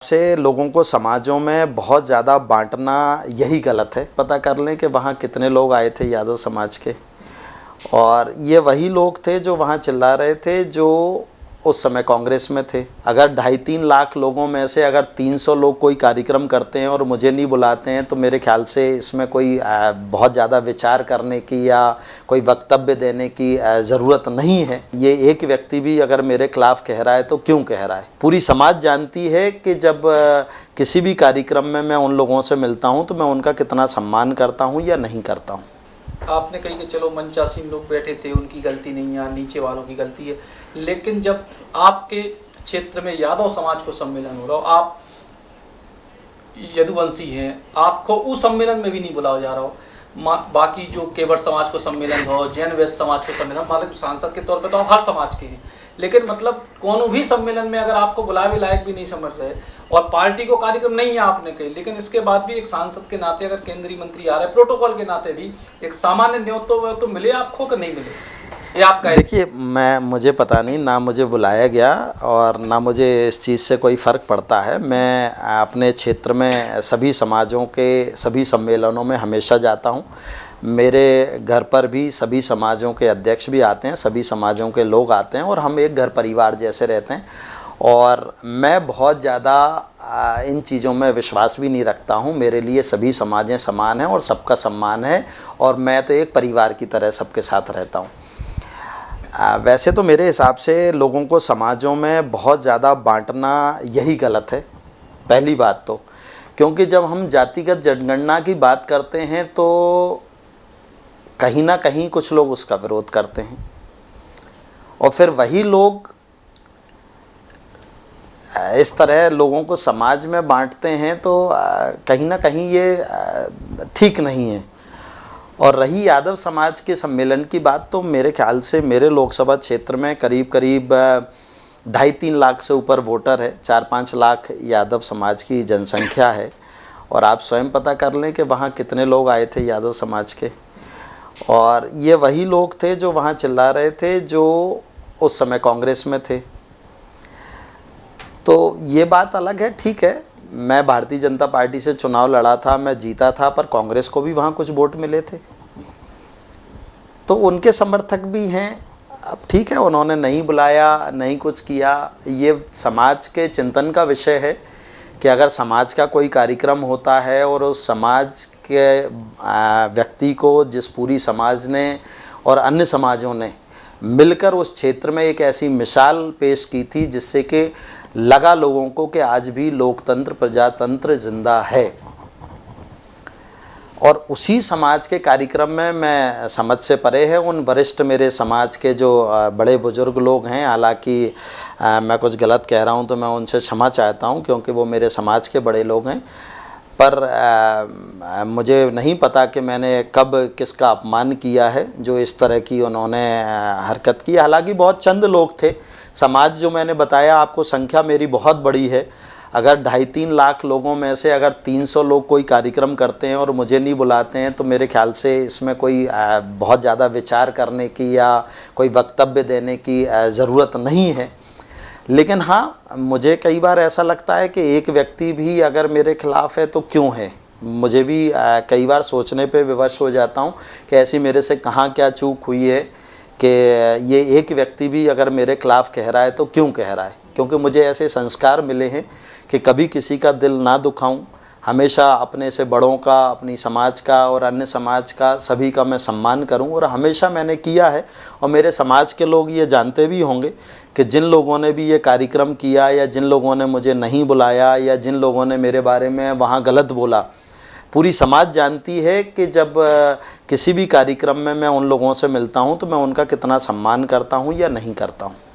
से लोगों को समाजों में बहुत ज़्यादा बांटना यही गलत है। पता कर लें कि वहाँ कितने लोग आए थे यादव समाज के, और ये वही लोग थे जो वहाँ चिल्ला रहे थे जो उस समय कांग्रेस में थे। अगर 2.5-3 लाख लोगों में से अगर 300 लोग कोई कार्यक्रम करते हैं और मुझे नहीं बुलाते हैं, तो मेरे ख्याल से इसमें कोई बहुत ज़्यादा विचार करने की या कोई वक्तव्य देने की ज़रूरत नहीं है। ये एक व्यक्ति भी अगर मेरे खिलाफ कह रहा है तो क्यों कह रहा है? पूरी समाज जानती है कि जब किसी भी कार्यक्रम में मैं उन लोगों से मिलता हूँ तो मैं उनका कितना सम्मान करता हूँ या नहीं करता हूँ। आपने कही कि चलो मंचासीन लोग बैठे थे, उनकी गलती नहीं है, नीचे वालों की गलती है, लेकिन जब आपके क्षेत्र में यादव समाज को सम्मेलन हो रहा हो, आप यदुवंशी हैं, आपको उस सम्मेलन में भी नहीं बुलाया जा रहा हो, बाकी जो केवट समाज को सम्मेलन हो, जैन वैश्य समाज को सम्मेलन, मतलब सांसद के तौर पे तो आप हर समाज के हैं, लेकिन मतलब कोनो भी सम्मेलन में अगर आपको बुलावे लायक भी नहीं समझ रहे और पार्टी को कार्यक्रम नहीं है आपने कही, लेकिन इसके बाद भी एक सांसद के नाते अगर केंद्रीय मंत्री आ रहे हैं, प्रोटोकॉल के नाते भी एक सामान्य न्योता तो मिले आपको कि नहीं मिले, ये आपका? देखिए, मुझे पता नहीं, ना मुझे बुलाया गया और ना मुझे इस चीज़ से कोई फ़र्क पड़ता है। मैं अपने क्षेत्र में सभी समाजों के सभी सम्मेलनों में हमेशा जाता हूँ। मेरे घर पर भी सभी समाजों के अध्यक्ष भी आते हैं, सभी समाजों के लोग आते हैं और हम एक घर परिवार जैसे रहते हैं। और मैं बहुत ज़्यादा इन चीज़ों में विश्वास भी नहीं रखता हूँ। मेरे लिए सभी समाजें समान हैं और सबका सम्मान है, और मैं तो एक परिवार की तरह सबके साथ रहता हूँ। वैसे तो मेरे हिसाब से लोगों को समाजों में बहुत ज़्यादा बांटना यही गलत है, पहली बात तो। क्योंकि जब हम जातिगत जनगणना की बात करते हैं तो कहीं ना कहीं कुछ लोग उसका विरोध करते हैं, और फिर वही लोग इस तरह लोगों को समाज में बांटते हैं, तो कहीं ना कहीं ये ठीक नहीं है। और रही यादव समाज के सम्मेलन की बात, तो मेरे ख्याल से मेरे लोकसभा क्षेत्र में करीब 2.5-3 लाख से ऊपर वोटर है, 4-5 लाख यादव समाज की जनसंख्या है। और आप स्वयं पता कर लें कि वहाँ कितने लोग आए थे यादव समाज के, और ये वही लोग थे जो वहाँ चिल्ला रहे थे जो उस समय कांग्रेस में थे। तो ये बात अलग है, ठीक है, मैं भारतीय जनता पार्टी से चुनाव लड़ा था, मैं जीता था, पर कांग्रेस को भी वहाँ कुछ वोट मिले थे, तो उनके समर्थक भी हैं। अब ठीक है, उन्होंने नहीं बुलाया, नहीं कुछ किया, ये समाज के चिंतन का विषय है कि अगर समाज का कोई कार्यक्रम होता है और उस समाज के व्यक्ति को, जिस पूरी समाज ने और अन्य समाजों ने मिलकर उस क्षेत्र में एक ऐसी मिसाल पेश की थी जिससे कि लगा लोगों को कि आज भी लोकतंत्र, प्रजातंत्र जिंदा है, और उसी समाज के कार्यक्रम में मैं समझ से परे है उन वरिष्ठ मेरे समाज के जो बड़े बुजुर्ग लोग हैं, हालांकि मैं कुछ गलत कह रहा हूं तो मैं उनसे क्षमा चाहता हूं क्योंकि वो मेरे समाज के बड़े लोग हैं, पर मुझे नहीं पता कि मैंने कब किसका अपमान किया है जो इस तरह की उन्होंने हरकत की। हालांकि बहुत चंद लोग थे, समाज जो मैंने बताया आपको, संख्या मेरी बहुत बड़ी है। अगर 2.5-3 लाख लोगों में से अगर 300 लोग कोई कार्यक्रम करते हैं और मुझे नहीं बुलाते हैं, तो मेरे ख्याल से इसमें कोई बहुत ज़्यादा विचार करने की या कोई वक्तव्य देने की ज़रूरत नहीं है। लेकिन हाँ, मुझे कई बार ऐसा लगता है कि एक व्यक्ति भी अगर मेरे खिलाफ़ है तो क्यों है। मुझे भी कई बार सोचने पे विवश हो जाता हूँ कि ऐसी मेरे से कहाँ क्या चूक हुई है कि ये एक व्यक्ति भी अगर मेरे खिलाफ़ कह रहा है तो क्यों कह रहा है। क्योंकि मुझे ऐसे संस्कार मिले हैं कि कभी किसी का दिल ना दुखाऊं, हमेशा अपने से बड़ों का, अपनी समाज का और अन्य समाज का, सभी का मैं सम्मान करूं, और हमेशा मैंने किया है। और मेरे समाज के लोग ये जानते भी होंगे कि जिन लोगों ने भी ये कार्यक्रम किया या जिन लोगों ने मुझे नहीं बुलाया या जिन लोगों ने मेरे बारे में वहाँ गलत बोला, पूरी समाज जानती है कि जब किसी भी कार्यक्रम में मैं उन लोगों से मिलता हूँ तो मैं उनका कितना सम्मान करता हूँ या नहीं करता हूँ।